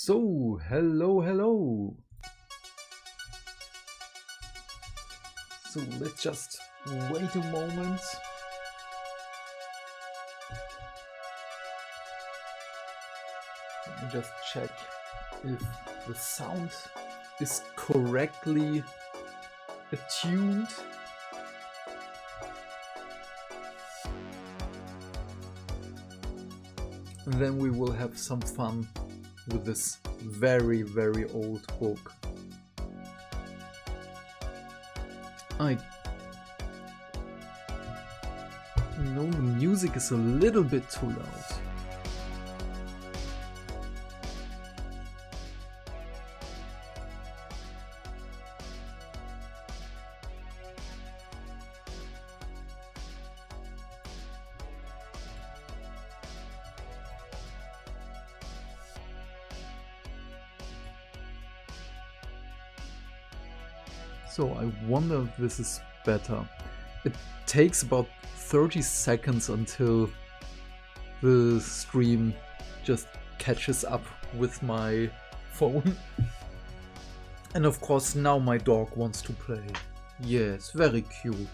So, hello. So let's just wait a moment. Let me just check if the sound is correctly attuned. And then we will have some fun with this very old book. No, the music is a little bit too loud. So I wonder if this is better. It takes about 30 seconds until the stream just catches up with my phone. And of course now my dog wants to play. Yes, very cute.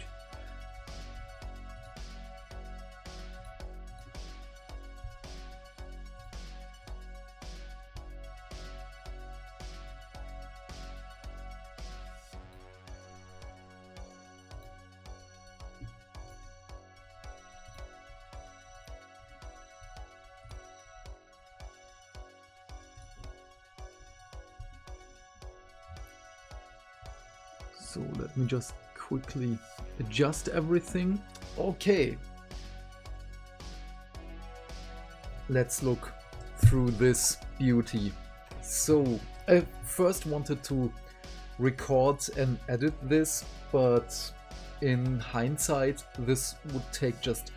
So let me just quickly adjust everything. Okay. Let's look through this beauty. So I first wanted to record and edit this, but in hindsight this would take just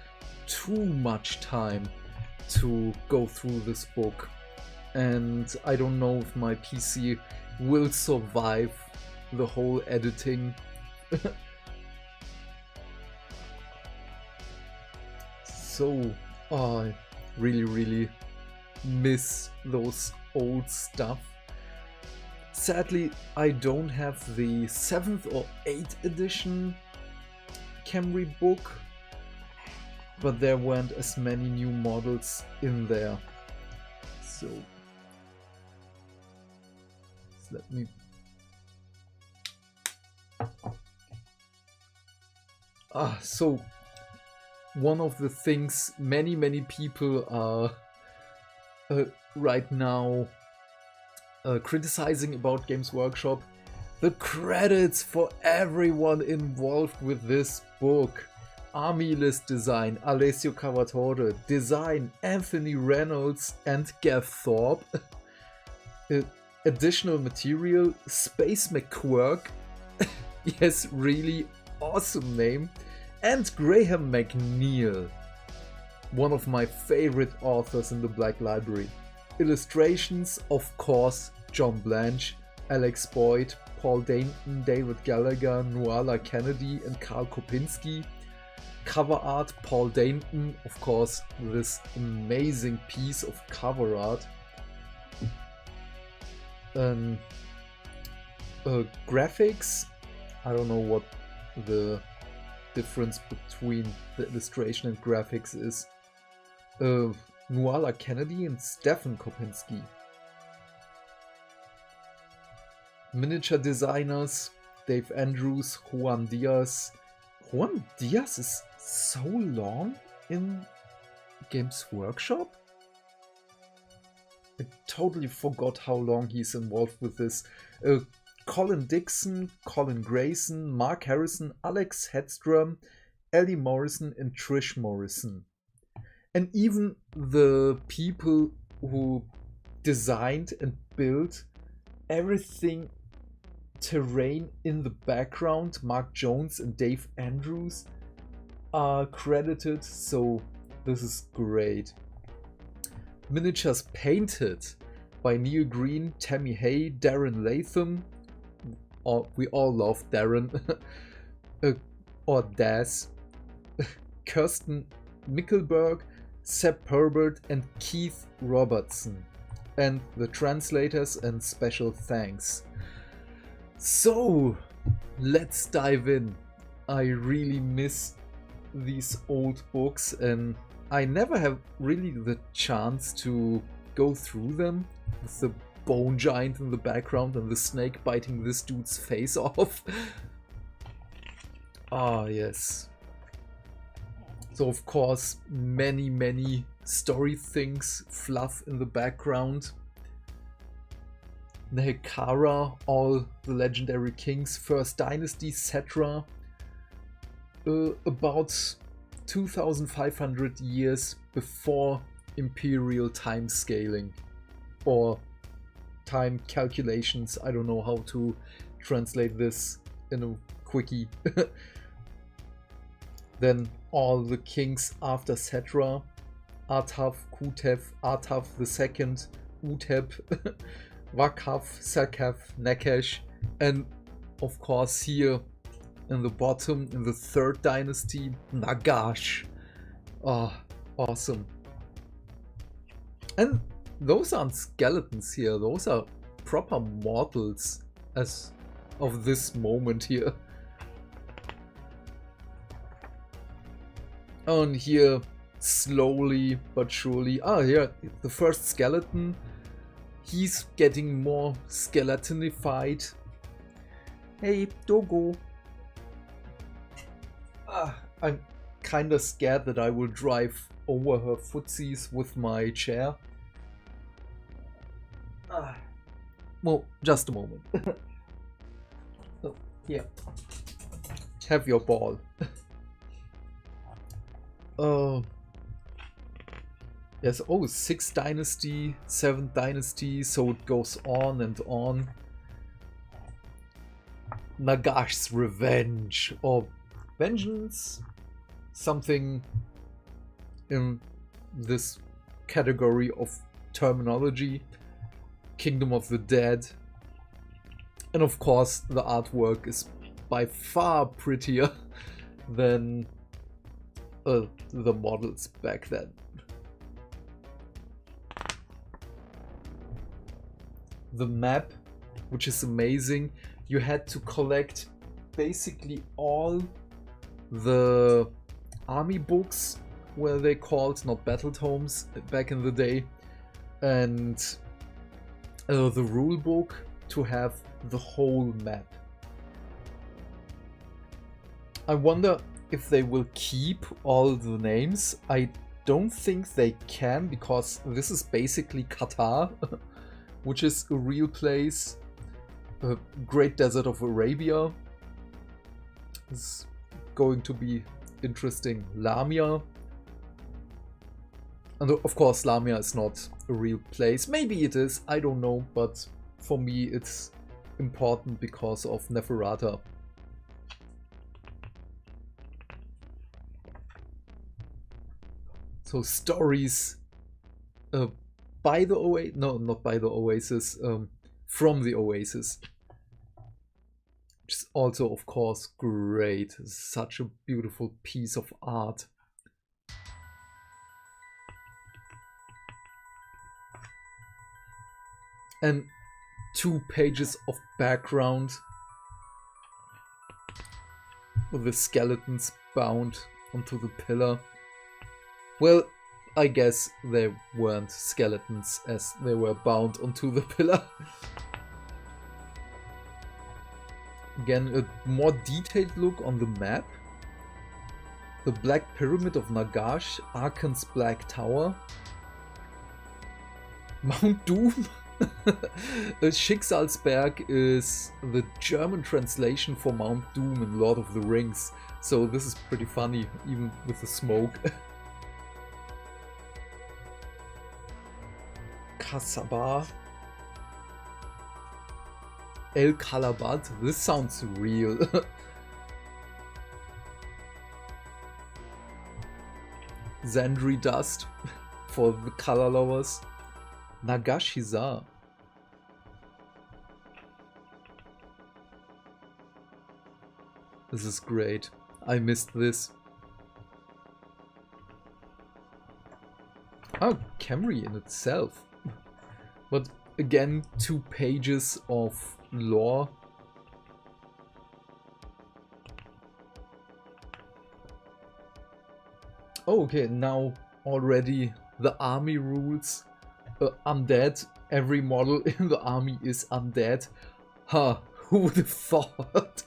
too much time to go through this book. And I don't know if my PC will survive the whole editing. So I really miss those old stuff. Sadly, I don't have the 7th or 8th edition Cavalry book, but there weren't as many new models in there. So let me so one of the things many people are right now criticizing about Games Workshop: the credits for everyone involved with this book. Army list design, Alessio Cavatore. Design, Anthony Reynolds and Gav Thorpe. Additional material, Space McQuirk. Yes, really awesome name. And Graham McNeil, one of my favorite authors in the Black Library. Illustrations, of course, John Blanche, Alex Boyd, Paul Dainton, David Gallagher, Nuala Kennedy and Karl Kopinski. Cover art, Paul Dainton, of course, this amazing piece of cover art. Graphics, I don't know what the difference between the illustration and graphics is. Nuala Kennedy and Stefan Kopinski. Miniature designers, Dave Andrews, Juan Diaz. Juan Diaz is so long in Games Workshop? I totally forgot how long he's involved with this. Colin Dixon, Colin Grayson, Mark Harrison, Alex Hedstrom, Ellie Morrison and Trish Morrison. And even the people who designed and built everything terrain in the background, Mark Jones and Dave Andrews, are credited, so this is great. Miniatures painted by Neil Green, Tammy Hay, Darren Latham. We all love Darren. Or Daz. Kirsten Mickelberg, Sepp Herbert and Keith Robertson. and the translators, and special thanks. So, let's dive in. I really miss these old books, and I never have really the chance to go through them with the bone giant in the background and the snake biting this dude's face off. Ah, yes. So of course, many story things, fluff in the background. The Hekara, all the legendary kings, first dynasty, etc. About 2,500 years before imperial time scaling or time calculations. I don't know how to translate this in a quickie. Then all the kings after Setra, Atav, Kutev, Atav II, Uteb, Wakav, Serkev, Nekesh, and of course here in the bottom, in the third dynasty, Nagash. Ah, awesome. And those aren't skeletons here, those are proper mortals as of this moment here. And here, slowly but surely, here, the first skeleton, he's getting more skeletonified. Hey, Dogo. I'm kinda scared that I will drive over her footsies with my chair. Well, just a moment. Oh, here. Have your ball. Yes, oh, 6th dynasty, 7th dynasty, so it goes on and on. Nagash's revenge, or vengeance, something in this category of terminology. Kingdom of the Dead. And of course, the artwork is by far prettier than the models back then. The map, which is amazing, you had to collect basically all the army books, were they called, not battle tomes back in the day, and the rule book to have the whole map. I wonder if they will keep all the names. I don't think they can, because this is basically Qatar, which is a real place. Great Desert of Arabia is going to be interesting. Lamia. And of course Lamia is not a real place. Maybe it is, I don't know, but for me it's important because of Neferata. So stories by the Oasis, no, not by the Oasis, from the Oasis. Which is also, of course, great. Such a beautiful piece of art. And 2 pages of background with the skeletons bound onto the pillar. Well, I guess they weren't skeletons as they were bound onto the pillar. Again, a more detailed look on the map. The Black Pyramid of Nagash, Arkan's Black Tower, Mount Doom. Schicksalsberg is the German translation for Mount Doom in Lord of the Rings, so this is pretty funny, even with the smoke. Kasaba, El Kalabat, this sounds real. Zandri Dust for the color lovers. Nagashizar. This is great. I missed this. Oh, Cavalry in itself. But again, 2 pages of lore. Oh, okay, now already the army rules. Undead. Every model in the army is undead. Huh, who would have thought?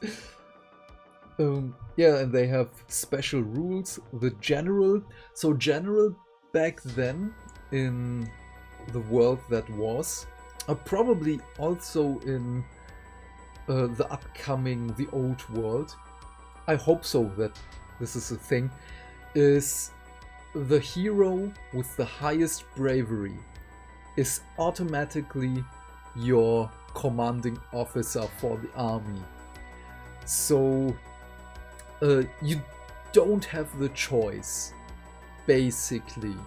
Yeah, and they have special rules. The general. So general back then in the world that was, probably also in the upcoming The Old World. I hope so that this is a thing. Is the hero with the highest bravery is automatically your commanding officer for the army. So you don't have the choice, basically.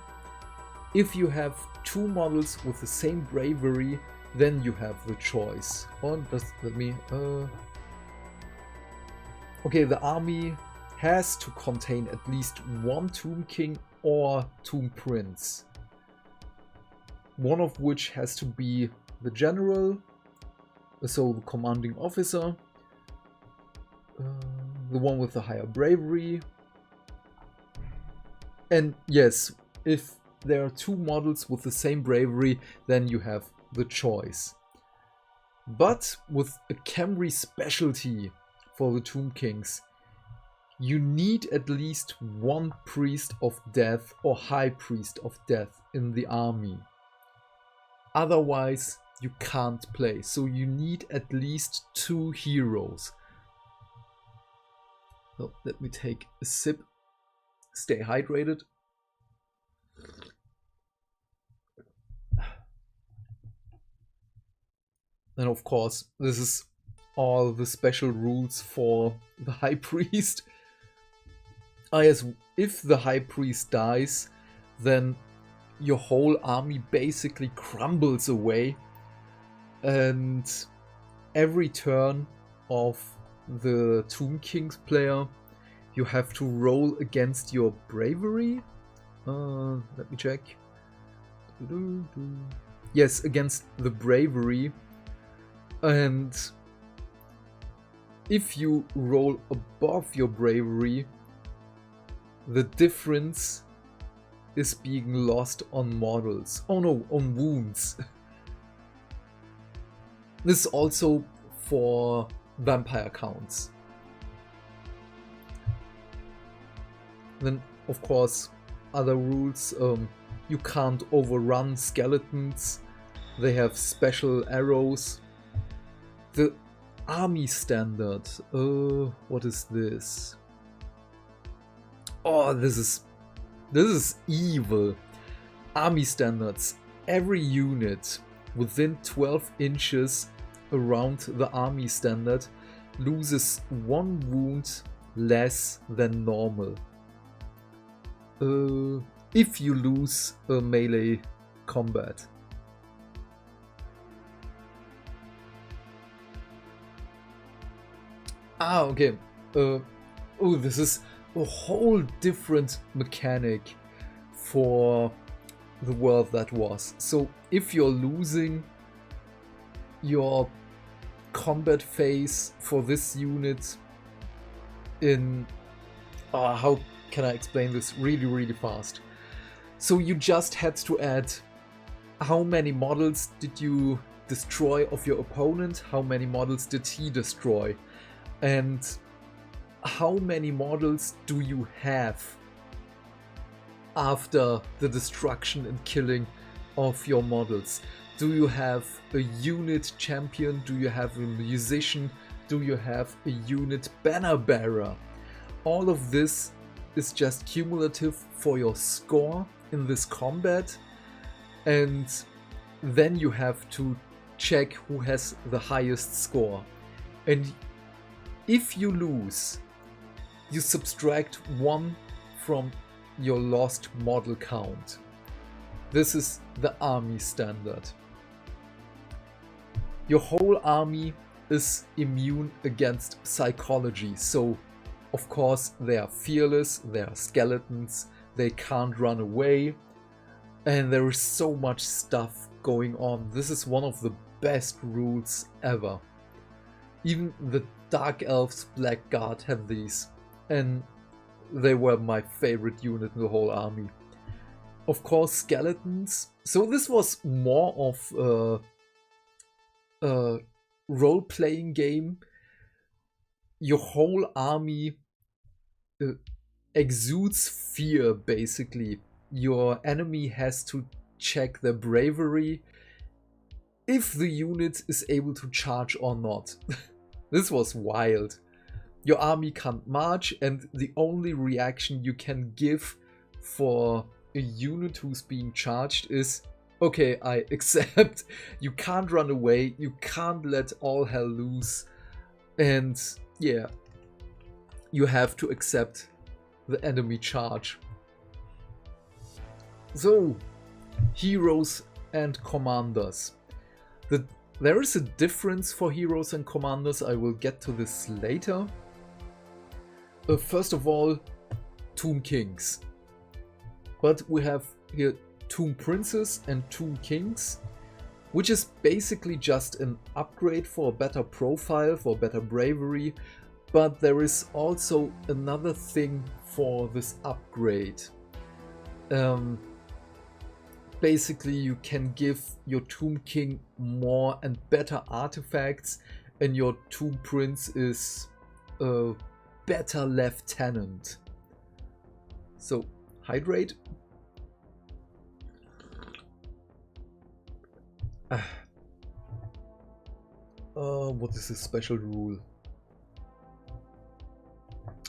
If you have 2 models with the same bravery, then you have the choice. Okay, the army has to contain at least 1 Tomb King or Tomb Prince. One of which has to be the general, so the commanding officer, the one with the higher bravery. And yes, if there are 2 models with the same bravery, then you have the choice. But with a Cavalry specialty for the Tomb Kings, you need at least 1 Priest of Death or High Priest of Death in the army. Otherwise, you can't play. So you need at least 2 heroes. So let me take a sip. Stay hydrated. And of course, this is all the special rules for the High Priest. Yes, if the High Priest dies, then your whole army basically crumbles away. And every turn of the Tomb Kings player, you have to roll against your bravery. Let me check. Yes, against the bravery. And if you roll above your bravery, the difference is being lost on models. Oh no, on wounds. This is also for vampire counts. Then, of course, other rules. You can't overrun skeletons. They have special arrows. The army standard. What is this? Oh, this is evil. Army standards. Every unit within 12 inches around the army standard loses 1 wound less than normal. If you lose a melee combat. Okay. Oh, this is a whole different mechanic for the world that was. So if you're losing your combat phase for this unit in how can I explain this really fast? So you just had to add how many models did you destroy of your opponent, how many models did he destroy, and how many models do you have after the destruction and killing of your models. Do you have a unit champion? Do you have a musician? Do you have a unit banner bearer? All of this is just cumulative for your score in this combat, and then you have to check who has the highest score. And if you lose, you subtract 1 from your lost model count. This is the army standard. Your whole army is immune against psychology, so of course they are fearless, they are skeletons, they can't run away, and there is so much stuff going on. This is one of the best rules ever. Even the Dark Elves Blackguard have these, and they were my favorite unit in the whole army. Of course, skeletons. So this was more of a role-playing game. Your whole army exudes fear, basically. Your enemy has to check their bravery if the unit is able to charge or not. This was wild. Your army can't march, and the only reaction you can give for a unit who's being charged is, okay, I accept. You can't run away, you can't let all hell loose, and yeah, you have to accept the enemy charge. So, heroes and commanders. There is a difference for heroes and commanders. I will get to this later. First of all, Tomb Kings. But we have here Tomb Princes and Tomb Kings, which is basically just an upgrade for a better profile, for better bravery. But there is also another thing for this upgrade. Basically, you can give your Tomb King more and better artifacts, and your Tomb Prince is a better lieutenant. So, hydrate. What is this special rule?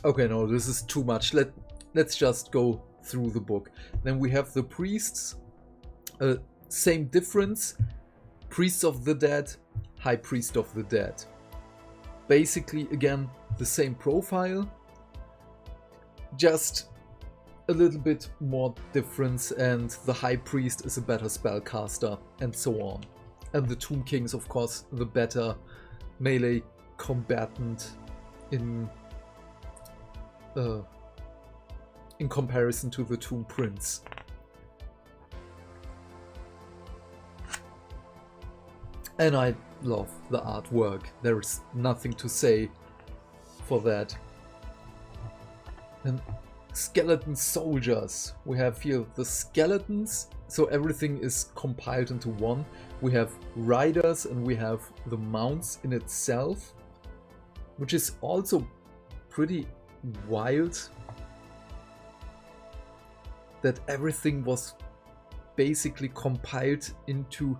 Okay, no, this is too much. Let's just go through the book. Then we have the priests. Same difference. Priests of the Dead, High Priest of the Dead. Basically, again, the same profile. Just a little bit more difference, and the High Priest is a better spellcaster, and so on. And the Tomb Kings, of course, the better melee combatant in comparison to the Tomb Prince. And I love the artwork. There is nothing to say for that. And skeleton soldiers. We have here the skeletons. So everything is compiled into one. We have riders and we have the mounts in itself, which is also pretty wild. That everything was basically compiled into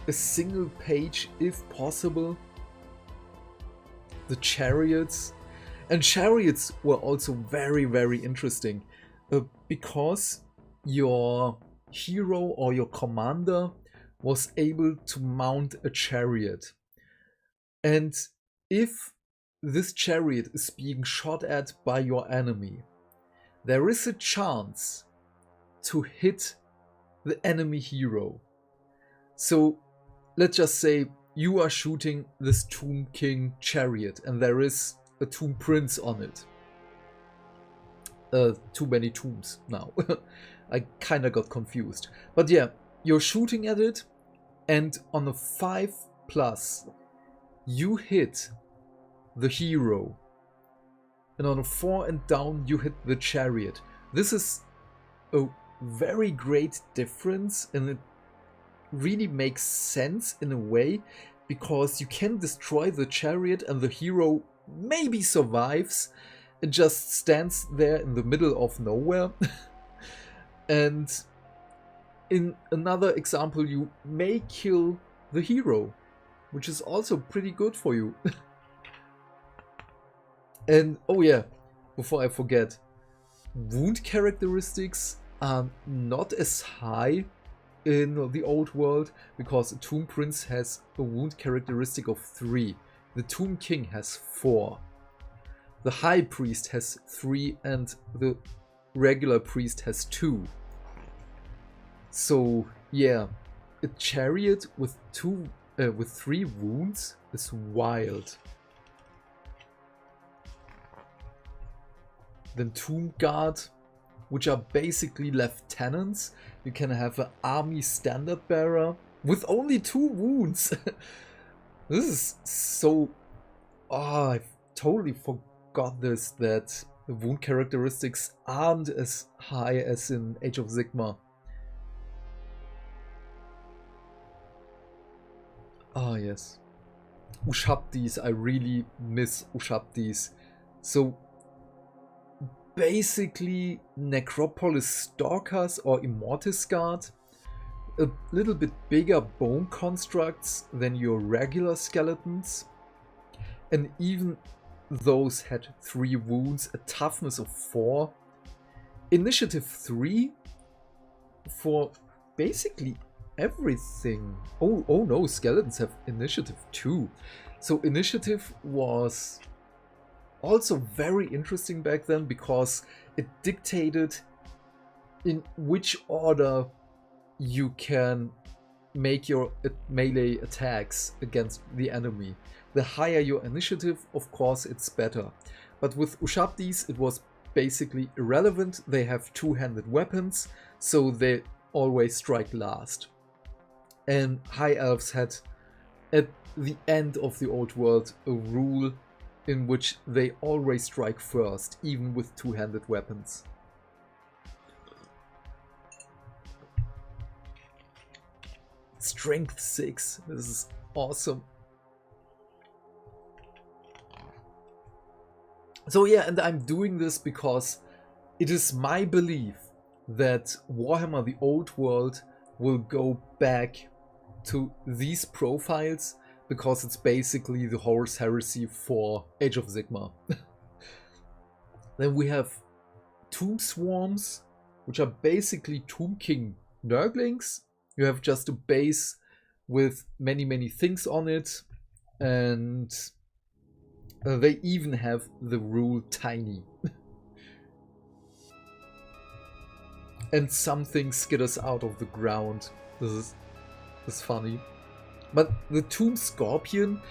a single page, if possible. The chariots. And chariots were also very, very interesting. Because your hero or your commander was able to mount a chariot. And if this chariot is being shot at by your enemy, there is a chance to hit the enemy hero. So let's just say you are shooting this Tomb King chariot and there is a Tomb Prince on it. Too many tombs now. I kinda got confused. But yeah, you're shooting at it and on a 5+, you hit the hero. And on a 4 and down, you hit the chariot. This is a very great difference, and it really makes sense in a way, because you can destroy the chariot and the hero maybe survives and just stands there in the middle of nowhere. And in another example, you may kill the hero, which is also pretty good for you. And oh yeah, before I forget, wound characteristics are not as high in the old world, because a Tomb Prince has a wound characteristic of 3. The Tomb King has 4. The High Priest has 3 and the regular priest has 2. So yeah, a chariot with 3 wounds is wild. Then Tomb Guard, which are basically lieutenants. You can have an army standard bearer with only 2 wounds. This is so... Oh, I totally forgot this, that the wound characteristics aren't as high as in Age of Sigmar. Ah, yes. Ushabtis, I really miss Ushabtis. So, basically, Necropolis Stalkers or Immortis Guard. A little bit bigger bone constructs than your regular skeletons. And even those had 3 wounds, a toughness of 4. Initiative 3 for basically everything. Oh no, skeletons have initiative 2. So initiative was also very interesting back then because it dictated in which order you can make your melee attacks against the enemy. The higher your initiative, of course, it's better. But with Ushabtis, it was basically irrelevant. They have 2-handed weapons, so they always strike last. And High Elves had, at the end of the Old World, a rule in which they always strike first, even with 2-handed weapons. Strength 6. This is awesome. So yeah, and I'm doing this because it is my belief that Warhammer the Old World will go back to these profiles because it's basically the Horus Heresy for Age of Sigmar. Then we have Tomb Swarms, which are basically Tomb King Nurglings. You have just a base with many things on it, and they even have the rule Tiny. And something skitters out of the ground. This is funny. But the Tomb Scorpion,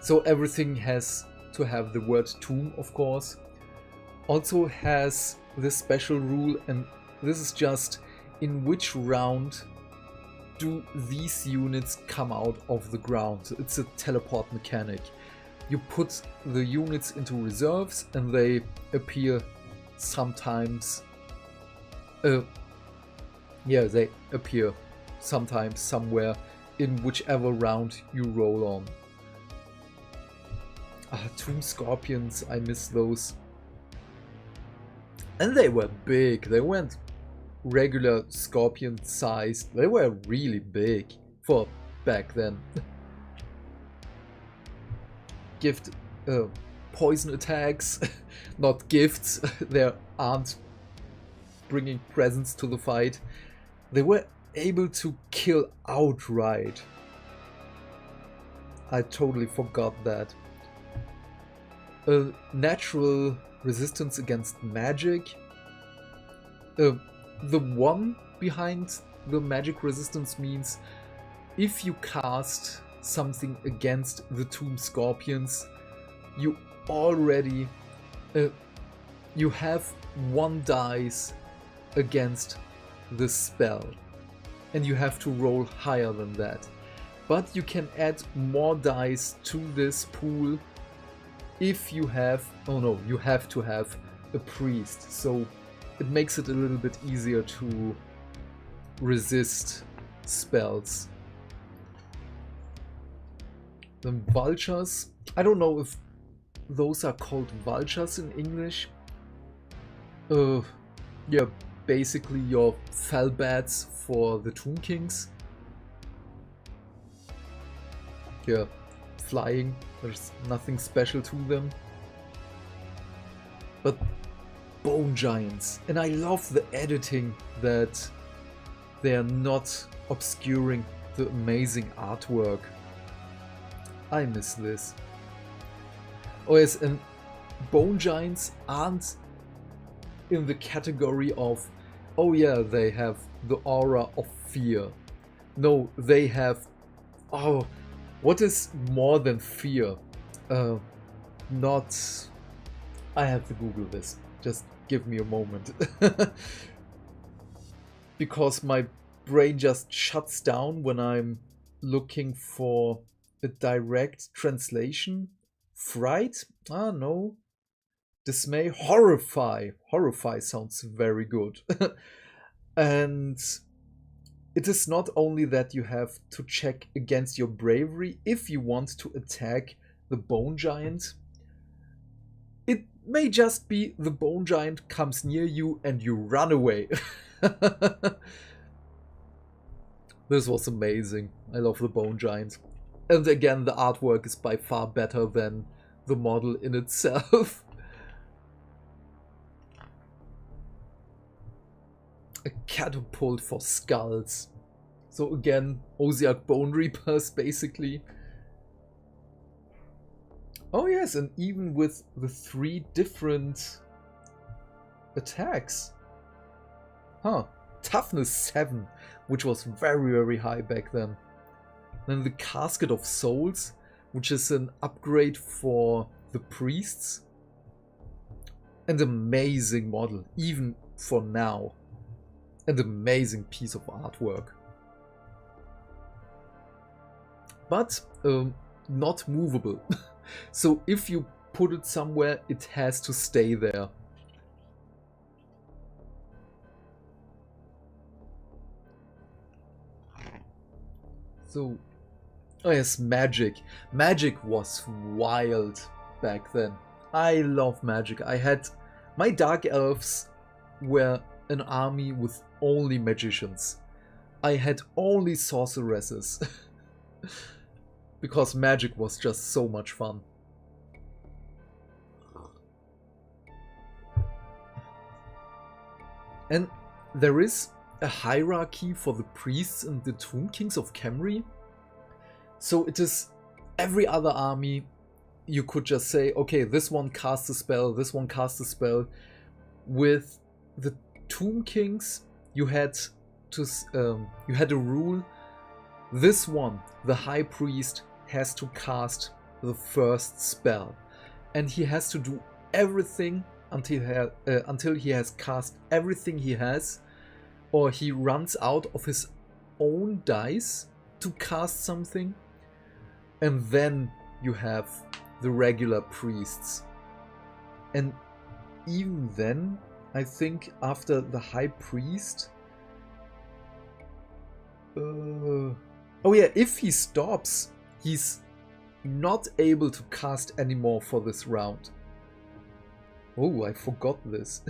so everything has to have the word tomb, of course, also has this special rule, and this is just in which round do these units come out of the ground. So it's a teleport mechanic. You put the units into reserves and they appear sometimes. They appear sometimes somewhere in whichever round you roll on. Tomb Scorpions, I miss those. And they were big. They weren't regular scorpion sized. They were really big for back then. Gift poison attacks, not gifts. They aren't bringing presents to the fight. They were able to kill outright. I totally forgot that. Natural resistance against magic. The one behind the magic resistance means if you cast something against the Tomb Scorpions, you already you have 1 dice against the spell, and you have to roll higher than that. But you can add more dice to this pool if you have, you have to have a priest, so it makes it a little bit easier to resist spells. The vultures, I don't know if those are called vultures in English. Yeah, basically your fell bats for the Tomb Kings. Yeah, flying, there's nothing special to them. But Bone Giants, and I love the editing that they are not obscuring the amazing artwork. I miss this. Oh yes, and Bone Giants aren't in the category of, oh yeah, they have the aura of fear. No, they have, what is more than fear? I have to Google this. Just give me a moment. Because my brain just shuts down when I'm looking for a direct translation. Fright? Ah, no. Dismay? Horrify. Horrify sounds very good. And it is not only that you have to check against your bravery if you want to attack the bone giant. It may just be the bone giant comes near you and you run away. This was amazing. I love the bone giant. And again, the artwork is by far better than the model in itself. A catapult for skulls. So again, Osiark Bone Reapers, basically. Oh yes, and even with the 3 different attacks. Huh. Toughness 7, which was very, very high back then. Then the Casket of Souls, which is an upgrade for the priests. An amazing model, even for now. An amazing piece of artwork. But not movable. So if you put it somewhere, it has to stay there. So, oh yes, magic. Magic was wild back then. I love magic. I had my dark elves were an army with only magicians. I had only sorceresses. Because magic was just so much fun. And there is a hierarchy for the priests and the Tomb Kings of Cavalry. So it is every other army, you could just say, okay, this one casts a spell, this one casts a spell. With the Tomb Kings, you had a rule. This one, the High Priest, has to cast the first spell, and he has to do everything until he has cast everything he has, or he runs out of his own dice to cast something. And then you have the regular priests. And even then, I think after the High Priest... oh yeah, if he stops, he's not able to cast anymore for this round. Oh, I forgot this.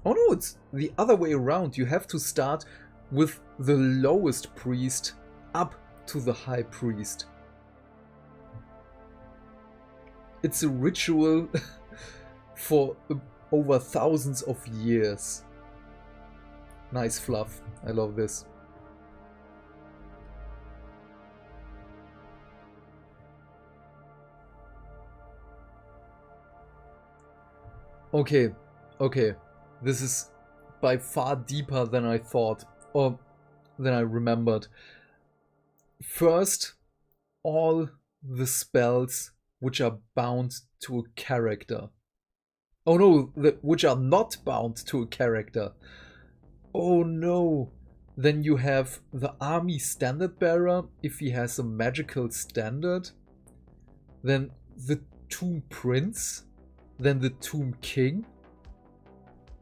Oh no, it's the other way around. You have to start with the lowest priest up to the High Priest. It's a ritual for over thousands of years. Nice fluff. I love this. Okay, okay. This is by far deeper than I thought, or than I remembered. First, all the spells which are bound to a character. Oh no, which are not bound to a character. Oh no. Then you have the army standard bearer, if he has a magical standard. Then the Tomb Prince. Then the Tomb King.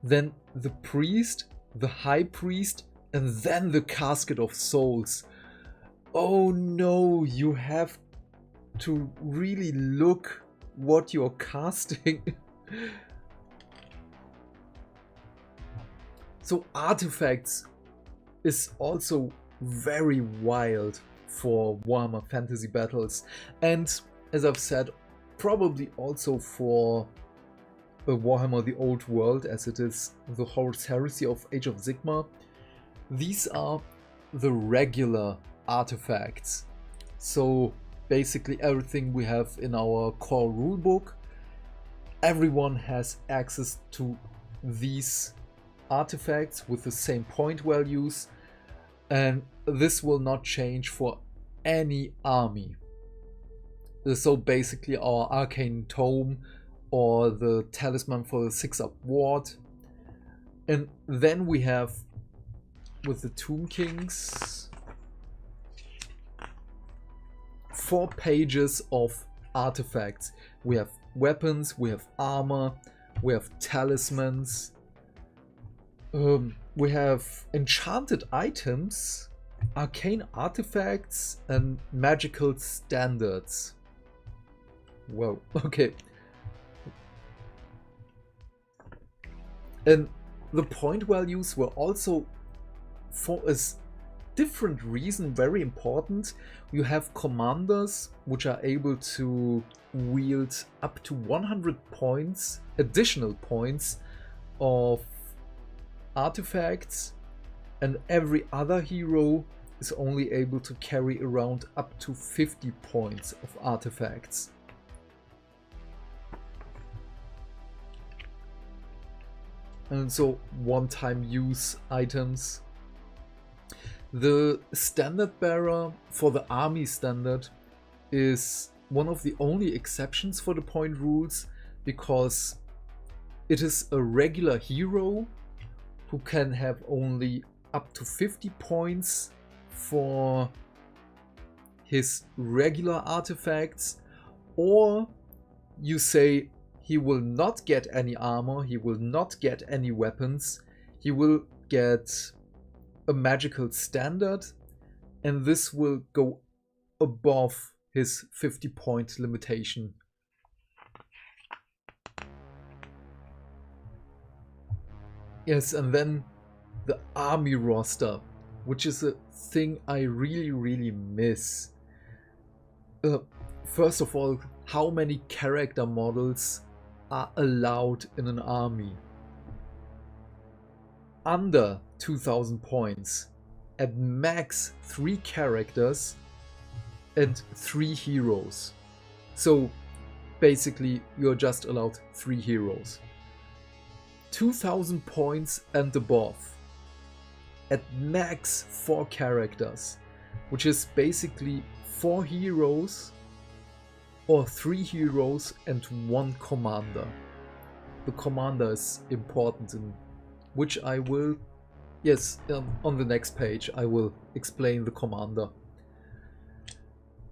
Then the priest, the High Priest, and then the Casket of Souls. Oh no, you have to really look what you're casting. So artifacts is also very wild for Warhammer Fantasy Battles, and as I've said, probably also for Warhammer the Old World, as it is the Horus Heresy of Age of Sigmar. These are the regular artifacts. So basically everything we have in our core rulebook, everyone has access to these artifacts with the same point values, and this will not change for any army. So basically our arcane tome or the talisman for the 6-up ward. And then we have, with the Tomb Kings, 4 pages of artifacts. We have weapons, we have armor, we have talismans, we have enchanted items, arcane artifacts, and magical standards. Whoa, okay. And the point values were also, for a different reason, very important. You have commanders which are able to wield up to 100 points, additional points of artifacts, and every other hero is only able to carry around up to 50 points of artifacts. And so one-time use items. The standard bearer for the army standard is one of the only exceptions for the point rules, because it is a regular hero who can have only up to 50 points for his regular artifacts, or you say he will not get any armor, he will not get any weapons, he will get a magical standard, and this will go above his 50 point limitation. Yes, and then the army roster, which is a thing I really miss. First of all, how many character models are allowed in an army? Under 2000 points, at max 3 characters and 3 heroes. So basically you're just allowed 3 heroes. 2000 points and above, at max 4 characters, which is basically 4 heroes or 3 heroes and 1 commander. The commander is important, in which I will, yes, on the next page I will explain the commander.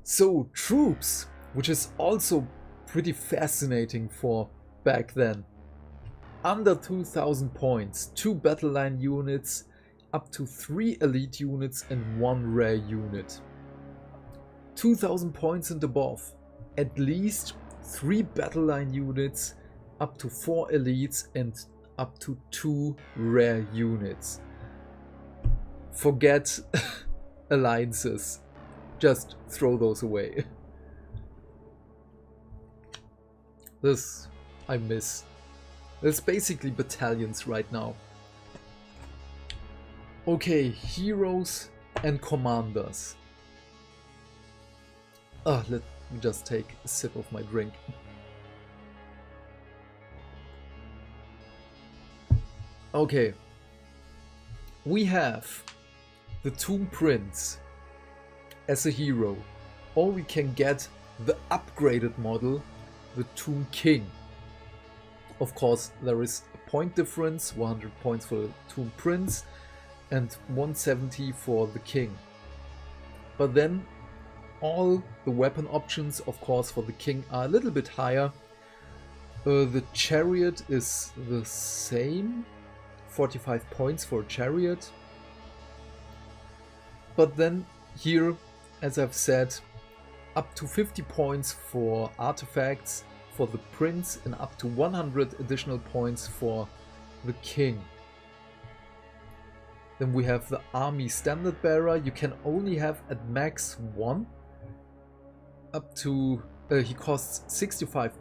So troops, which is also pretty fascinating for back then. Under 2000 points, 2 battle line units, up to 3 elite units and 1 rare unit. 2000 points and above, at least 3 battle line units, up to 4 elites and up to 2 rare units. Forget alliances, just throw those away. This I miss. It's basically battalions right now. Okay, heroes and commanders. Let me just take a sip of my drink. Okay, we have the Tomb Prince as a hero, or we can get the upgraded model, the Tomb King. Of course, there is a point difference, 100 points for the Tomb Prince and 170 for the King. But then all the weapon options, of course, for the King are a little bit higher. The Chariot is the same, 45 points for a Chariot. But then here, as I've said, up to 50 points for artifacts for the Prince and up to 100 additional points for the King. Then we have the Army Standard Bearer. You can only have at max 1. Up to, he costs 65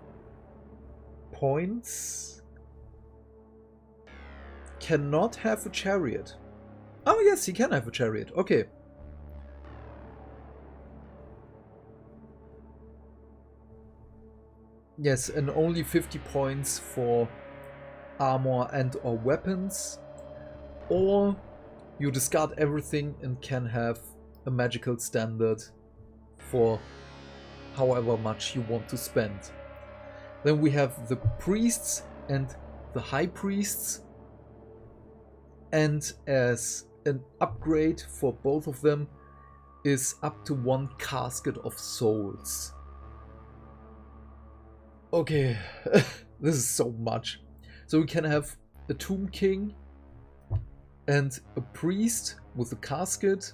points. Cannot have a Chariot. Oh yes, he can have a Chariot, okay. Yes, and only 50 points for armor and or weapons. Or you discard everything and can have a magical standard for however much you want to spend. Then we have the priests and the high priests, and as an upgrade for both of them is up to 1 casket of souls. Okay, this is so much. So we can have a tomb king and a priest with a casket,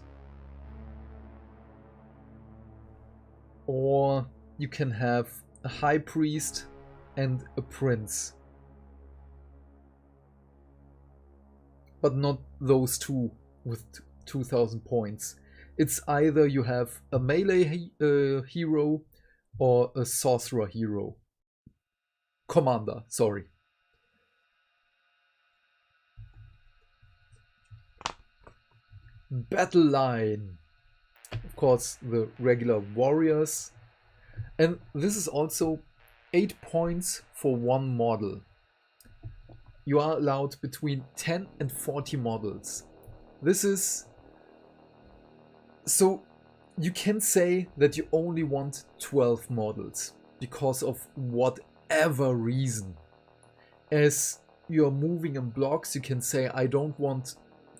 or you can have a high priest and a prince, but not those two with 2000 points. It's either you have a melee hero or a sorcerer hero. Commander, sorry. Battle line. Of course, the regular warriors. And this is also 8 points for one model. You are allowed between 10 and 40 models. This is... So you can say that you only want 12 models because of whatever reason. As you're moving in blocks, you can say, I don't want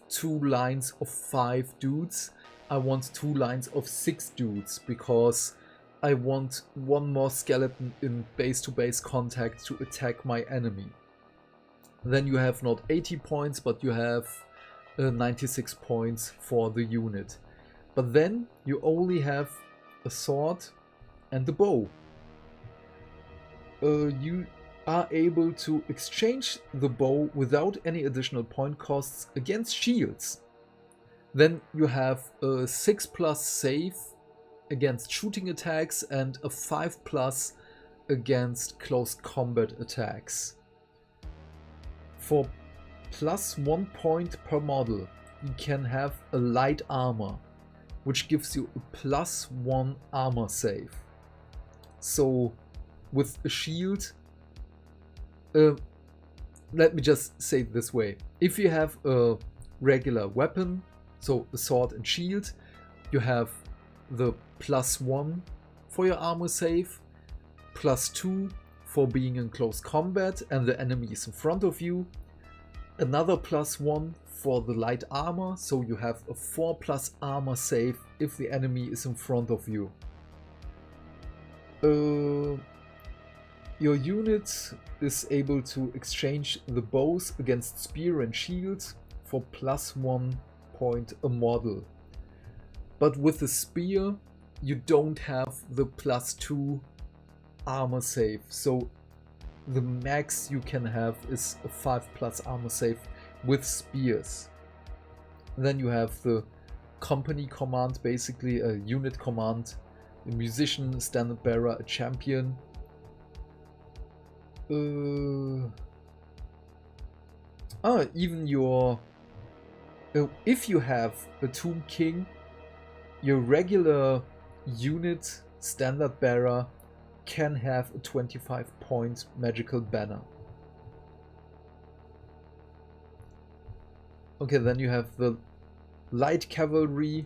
2 lines of 5 dudes. I want 2 lines of 6 dudes because I want 1 more skeleton in base-to-base contact to attack my enemy. Then you have not 80 points, but you have 96 points for the unit. But then you only have a sword and a bow. You are able to exchange the bow without any additional point costs against shields. Then you have a 6+ save against shooting attacks and a 5+ against close combat attacks. For +1 point per model, you can have a light armor, which gives you a +1 armor save. So with a shield, let me just say it this way. If you have a regular weapon, so a sword and shield, you have the +1 for your armor save, +2 for being in close combat and the enemy is in front of you, another +1 for the light armor, so you have a 4+ armor save if the enemy is in front of you. Your unit is able to exchange the bows against spear and shield for +1 point a model. But with the spear, you don't have the +2 armor save, so the max you can have is a 5+ armor save with spears. Then you have the company command, basically a unit command, a musician, a standard bearer, a champion. Even your... if you have a tomb king, your regular unit standard bearer can have a 25-point magical banner. Okay, then you have the light cavalry.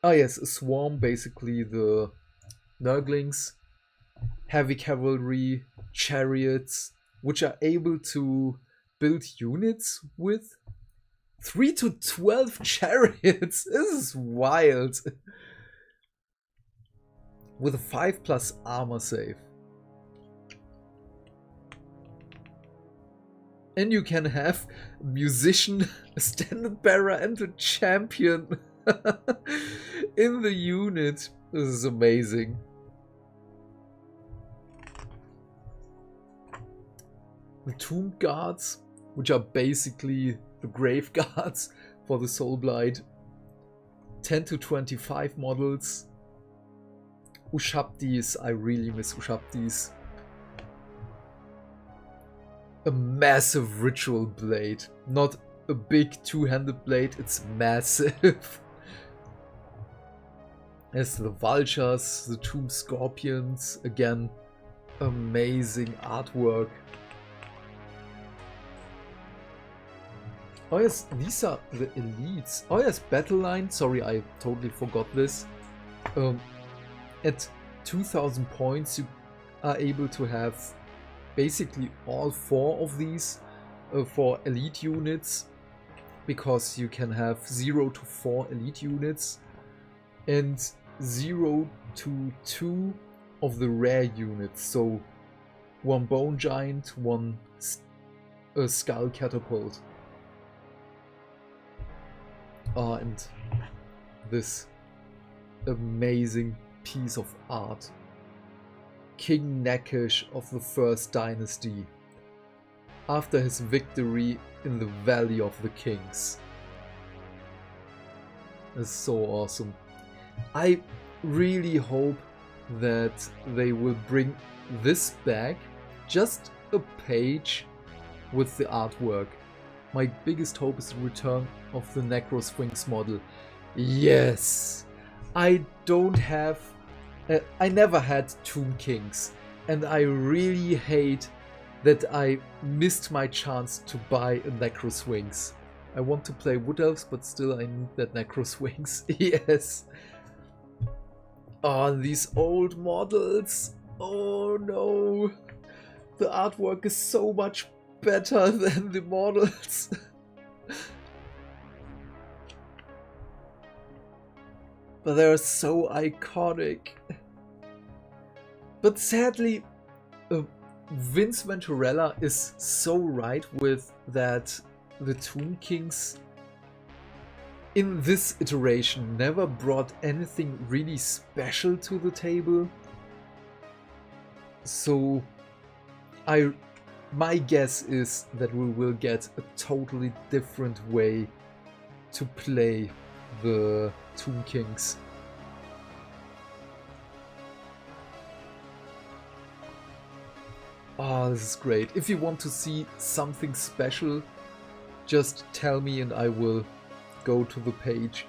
Yes, a swarm, basically the Nurglings. Heavy cavalry, chariots, which are able to build units with 3 to 12 chariots. This is wild. With a 5+ armor save. And you can have a musician, a standard bearer and a champion in the unit. This is amazing. The tomb guards, which are basically the grave guards for the Soulblight. 10 to 25 models. Ushabtis, I really miss Ushabtis. A massive ritual blade. Not a big two-handed blade, it's massive. There's the vultures, the tomb scorpions. Again, amazing artwork. Oh yes, these are the elites. Oh yes, battle line. Sorry, I totally forgot this. At 2000 points, you are able to have basically all 4 of these for elite units, because you can have 0 to 4 elite units and 0 to 2 of the rare units. So 1 bone giant, 1 skull catapult. And this amazing piece of art. King Nakish of the First Dynasty, after his victory in the Valley of the Kings. That's so awesome. I really hope that they will bring this back, just a page with the artwork. My biggest hope is the return of the Necro Sphinx model. Yes! I don't have... I never had Tomb Kings, and I really hate that I missed my chance to buy a Necro Sphinx. I want to play Wood Elves, but still I need that Necro Sphinx. Yes! Oh, these old models! Oh no! The artwork is so much better than the models. But they're so iconic. But sadly, Vince Venturella is so right with that the Tomb Kings in this iteration never brought anything really special to the table. So my guess is that we will get a totally different way to play the Tomb Kings. Oh, this is great. If you want to see something special, just tell me and I will go to the page.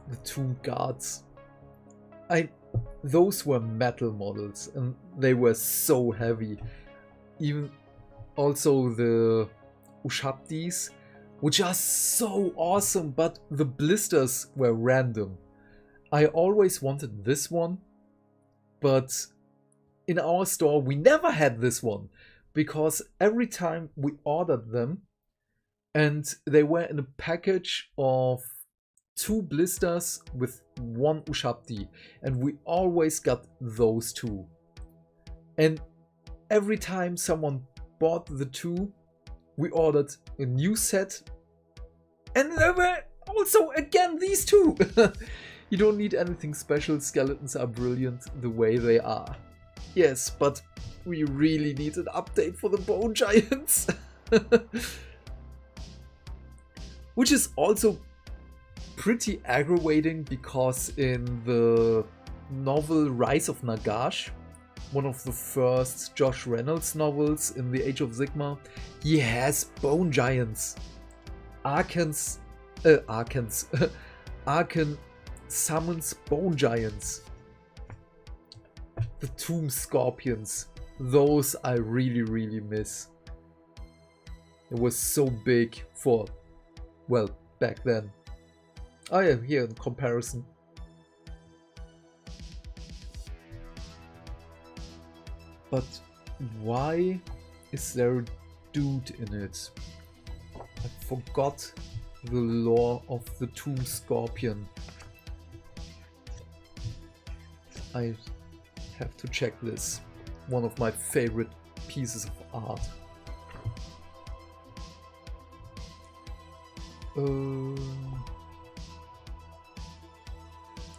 The Tomb Guards. Those were metal models and they were so heavy. Even also the Ushabtis, which are so awesome, but the blisters were random. I always wanted this one, but in our store we never had this one, because every time we ordered them and they were in a package of 2 blisters with 1 Ushabti, and we always got those 2. And every time someone bought the 2, we ordered a new set, and there were also again these 2. You don't need anything special, skeletons are brilliant the way they are. Yes, but we really need an update for the bone giants. Which is also pretty aggravating, because in the novel Rise of Nagash, one of the first Josh Reynolds novels in the Age of Sigmar, he has bone giants. Arkan summons bone giants. The Tomb Scorpions, those I really miss. It was so big for, well, back then. Oh yeah, here in comparison. But why is there a dude in it? I forgot the lore of the Tomb Scorpion. I have to check this. One of my favorite pieces of art.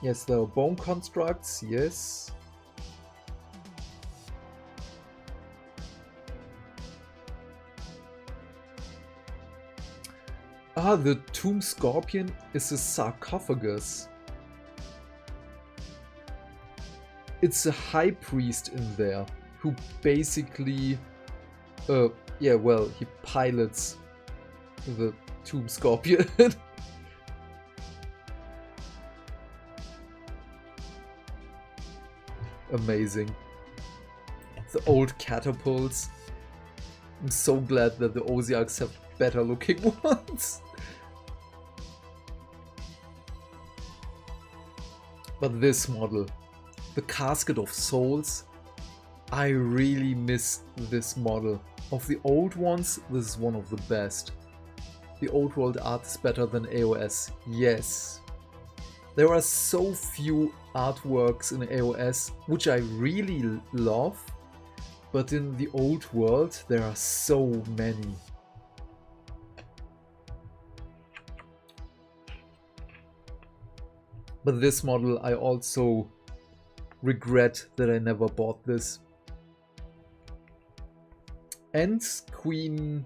Yes, there are bone constructs, yes. Ah, the Tomb Scorpion is a sarcophagus. It's a high priest in there who basically, yeah, well, he pilots the Tomb Scorpion. Amazing. The old catapults. I'm so glad that the Osiarchs have better looking ones. But this model, the Casket of Souls, I really miss this model. Of the old ones, this is one of the best. The old world art is better than AOS, yes. There are so few artworks in AOS, which I really love, but in the old world there are so many. But this model, I also regret that I never bought this. And Queen,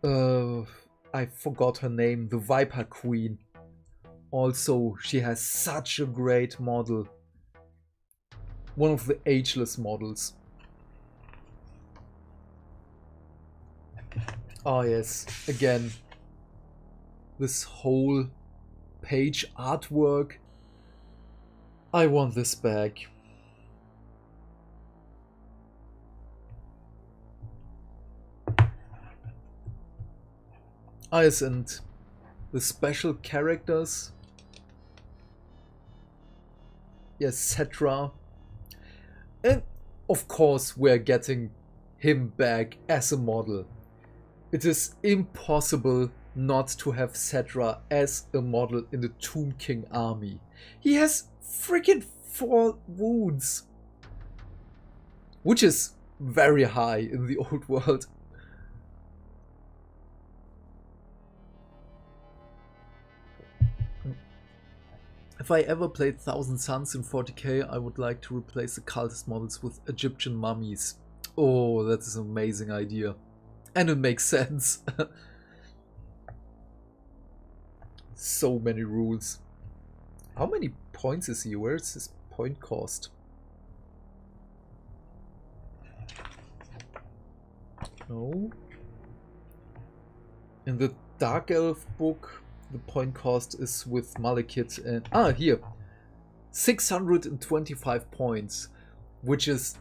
I forgot her name, the Viper Queen. Also, she has such a great model. One of the ageless models. Oh yes, again, this whole page artwork. I want this back. Ah yes, and the special characters. Yes, Cetra. And of course we're getting him back as a model. It is impossible not to have Cetra as a model in the Tomb King army. He has freaking 4 wounds, which is very high in the old world. If I ever played Thousand Suns in 40k, I would like to replace the cultist models with Egyptian mummies. Oh, that is an amazing idea. And it makes sense. So many rules. How many points is he? Where is his point cost? No. In the Dark Elf book, the point cost is with Malekith and... Ah, here! 625 points, which is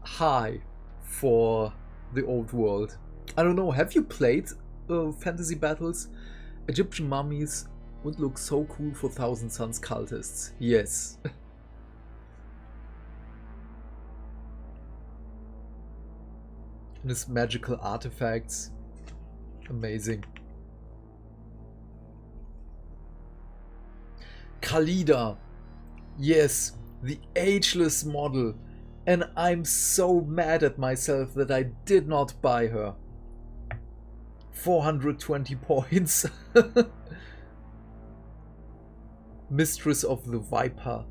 high for the old world. I don't know, have you played fantasy battles? Egyptian mummies would look so cool for Thousand Suns cultists. Yes. And his magical artifacts. Amazing. Khalida. Yes, the ageless model. And I'm so mad at myself that I did not buy her. 420 points. Mistress of the Viper.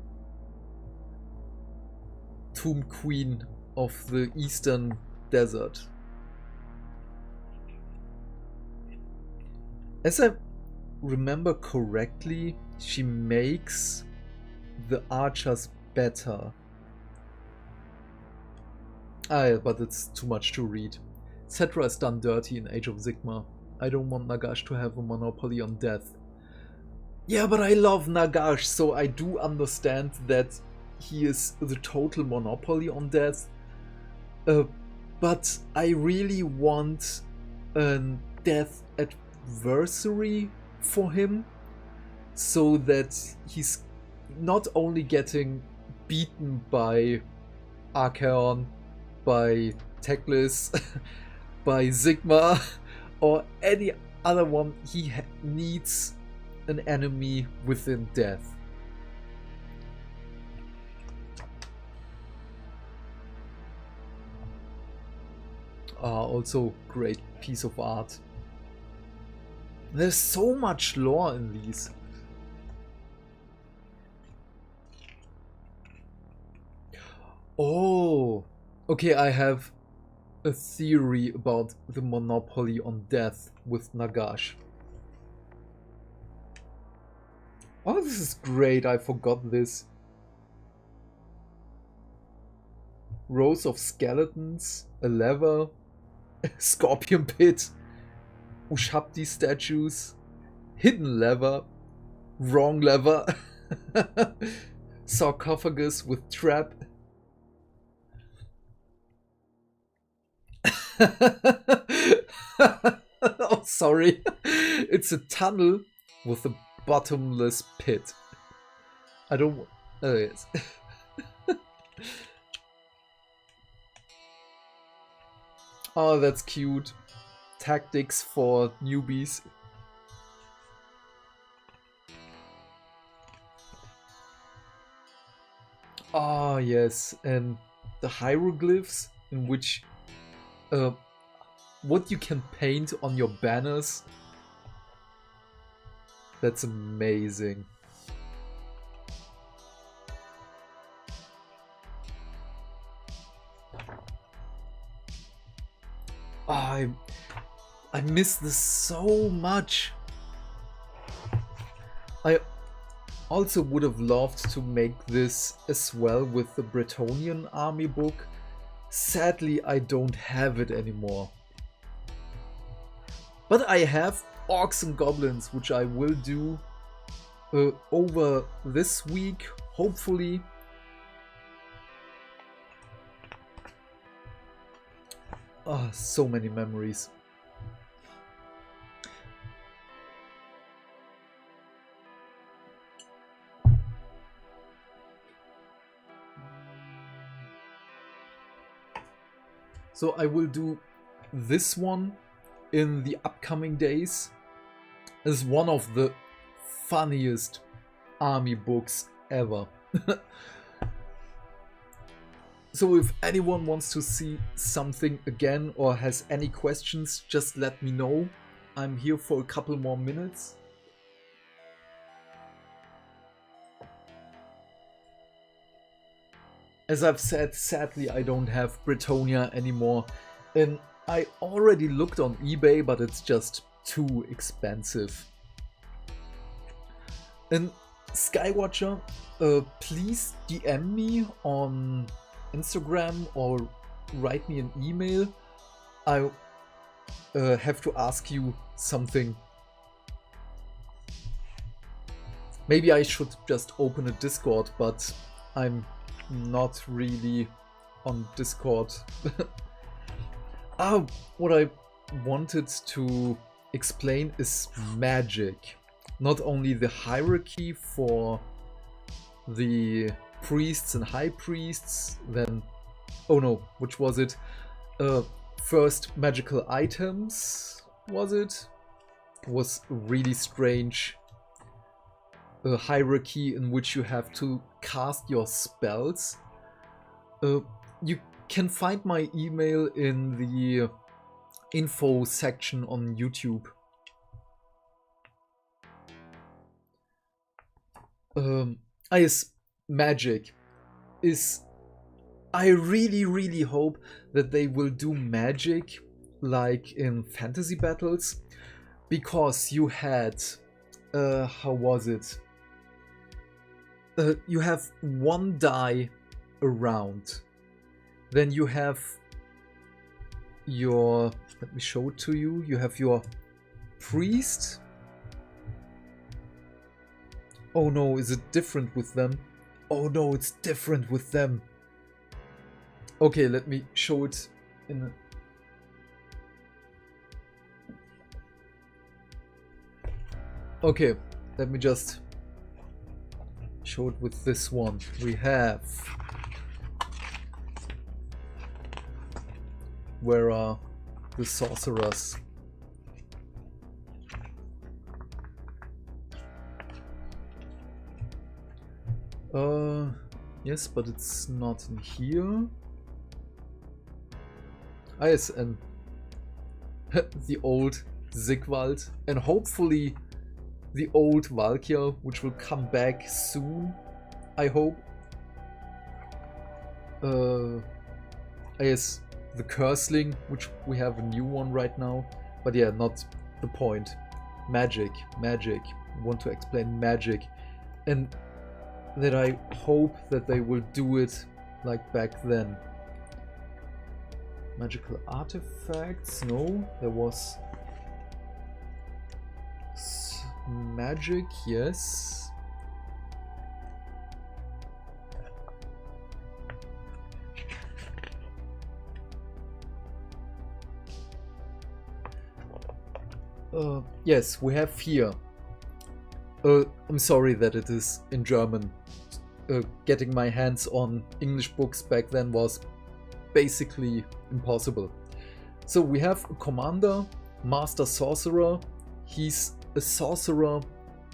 Tomb Queen of the Eastern Desert. As I remember correctly, she makes the archers better. Ah, but it's too much to read. Cetra is done dirty in Age of Sigmar. I don't want Nagash to have a monopoly on death. Yeah, but I love Nagash, so I do understand that he is the total monopoly on death. But I really want a death adversary for him, so that he's not only getting beaten by Archaon, by Teclis, by Sigmar, or any other one. He needs an enemy within death. Also great piece of art. There's so much lore in these. Oh, okay, I have a theory about the monopoly on death with Nagash. Oh, this is great, I forgot this. Rows of skeletons, a lever, a scorpion pit, Ushabti statues, hidden lever, wrong lever, sarcophagus with trap. Oh, sorry. It's a tunnel with a bottomless pit. I don't... Oh, yes. Oh, that's cute. Tactics for newbies. Ah, yes, and the hieroglyphs in which what you can paint on your banners. That's amazing. Oh, I miss this so much. I also would have loved to make this as well with the Bretonnian army book. Sadly, I don't have it anymore. But I have Orcs and Goblins, which I will do over this week, hopefully. Oh, so many memories. So I will do this one in the upcoming days. It's one of the funniest army books ever. So if anyone wants to see something again or has any questions, just let me know. I'm here for a couple more minutes. As I've said, sadly I don't have Bretonnia anymore, and I already looked on eBay, but it's just too expensive. And Skywatcher, please DM me on Instagram or write me an email. I have to ask you something. Maybe I should just open a Discord, but I'm not really on Discord. What I wanted to explain is magic. Not only the hierarchy for the priests and high priests, then, oh no, which was it? First magical items, was it? Was a really strange hierarchy in which you have to cast your spells. You can find my email in the info section on YouTube. Yes, magic is... I really hope that they will do magic like in fantasy battles, because you had... how was it? You have one die around. Then you have your... Let me show it to you. You have your priest. Oh no, is it different with them? Oh no, it's different with them. Okay, let me show it in a... Okay, let me just show it with this one. We have... Where are the sorcerers? Yes, but it's not in here. Ah, yes, and the old Sigvald, and hopefully the old Valkyr, which will come back soon, I hope. Yes, the Curseling, which we have a new one right now, but yeah, not the point. Magic. I want to explain magic, and that I hope that they will do it like back then. Magical artifacts? No, there was magic, yes. Yes, we have here. I'm sorry that it is in German. Getting my hands on English books back then was basically impossible. So we have a commander, Master Sorcerer. He's a sorcerer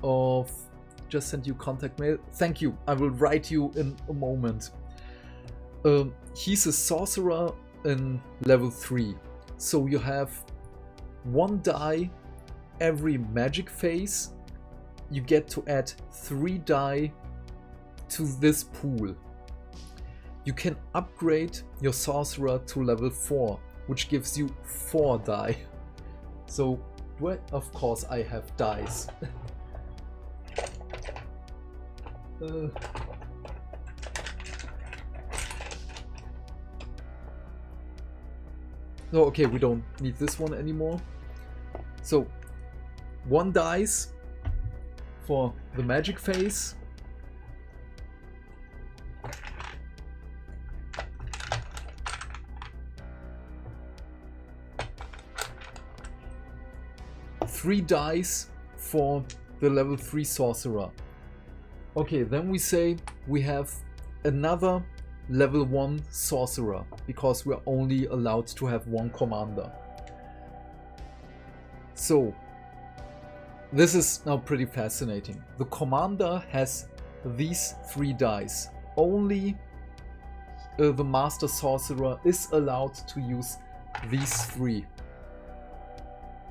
of... Just sent you contact mail. Thank you. I will write you in a moment. He's a sorcerer in level 3. So you have 1 die every magic phase. You get to add 3 die to this pool. You can upgrade your sorcerer to level 4, which gives you 4 die. So, well, of course I have dice. No, okay, we don't need this one anymore. So, 1 dice for the magic phase. Three dice for the level 3 sorcerer. Okay, then we say we have another level 1 sorcerer, because we're only allowed to have 1 commander. So, this is now pretty fascinating. The commander has these 3 dice. Only the master sorcerer is allowed to use these 3.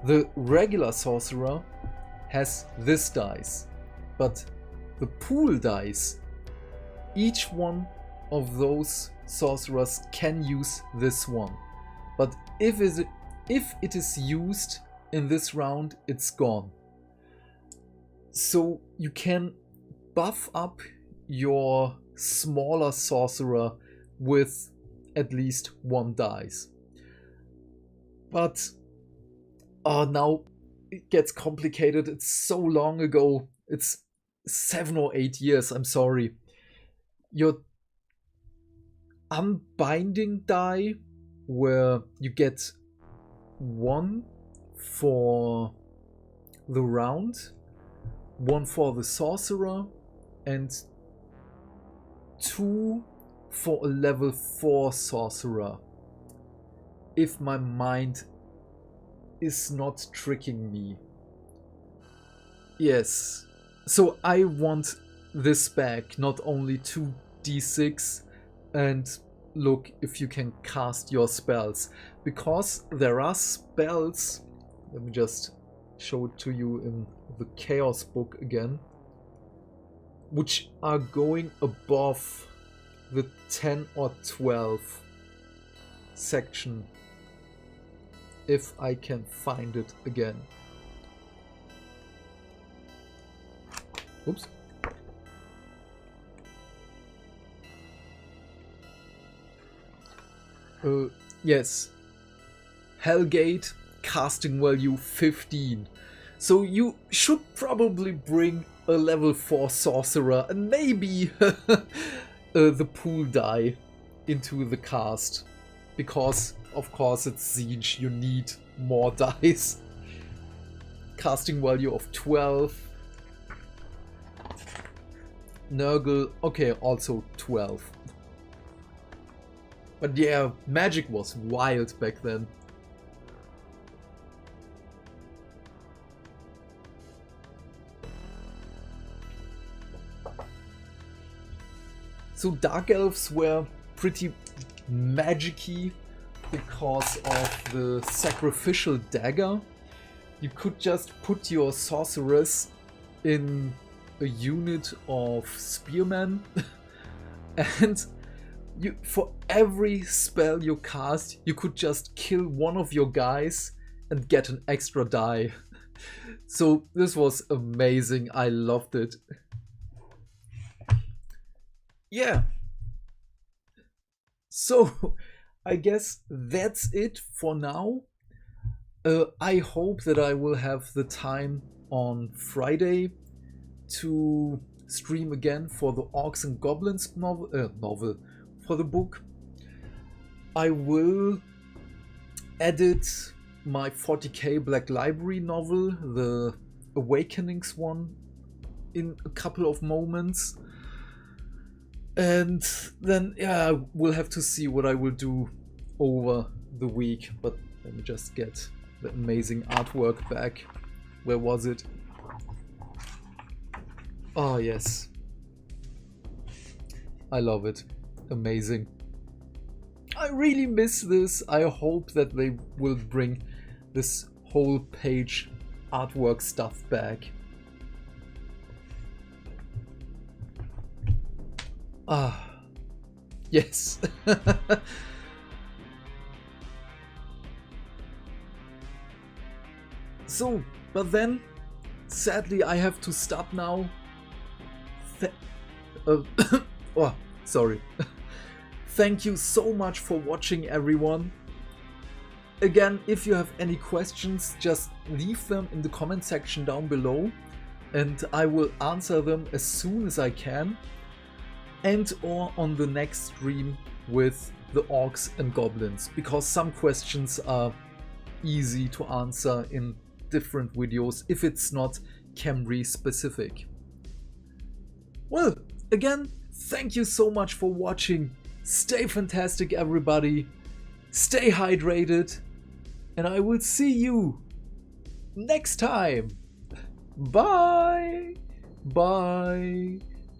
The regular sorcerer has this dice, but the pool dice, each one of those sorcerers can use this one. But if it is used in this round, it's gone. So you can buff up your smaller sorcerer with at least 1 dice. But now it gets complicated. It's so long ago. It's 7 or 8 years, I'm sorry. Your unbinding die, where you get 1 for the round, 1 for the sorcerer, and 2 for a level 4 sorcerer. If my mind is not tricking me. Yes. So I want this back, not only 2d6, and look if you can cast your spells. Because there are spells, let me just show it to you in the Chaos book again, which are going above the 10 or 12 section. If I can find it again. Oops. Yes. Hellgate, casting value 15. So you should probably bring a level 4 sorcerer and maybe the pool die into the cast. Because, of course, it's Siege, you need more dice. Casting value of 12. Nurgle, okay, also 12. But yeah, magic was wild back then. So Dark Elves were pretty magic-y because of the sacrificial dagger. You could just put your sorceress in a unit of spearmen and for every spell you cast, you could just kill one of your guys and get an extra die. So this was amazing. I loved it. Yeah. So I guess that's it for now. I hope that I will have the time on Friday to stream again for the Orcs and Goblins novel for the book. I will edit my 40k Black Library novel, the Awakenings one, in a couple of moments. And then, yeah, we'll have to see what I will do over the week. But let me just get the amazing artwork back. Where was it? Oh, yes. I love it. Amazing. I really miss this. I hope that they will bring this whole page artwork stuff back. Ah, yes. So, but then, sadly, I have to stop now. Oh, sorry. Thank you so much for watching, everyone. Again, if you have any questions, just leave them in the comment section down below and I will answer them as soon as I can, and or on the next stream with the orcs and goblins, because some questions are easy to answer in different videos if it's not Cavalry specific. Well, again, thank you so much for watching. Stay fantastic, everybody. Stay hydrated. And I will see you next time. Bye. Bye.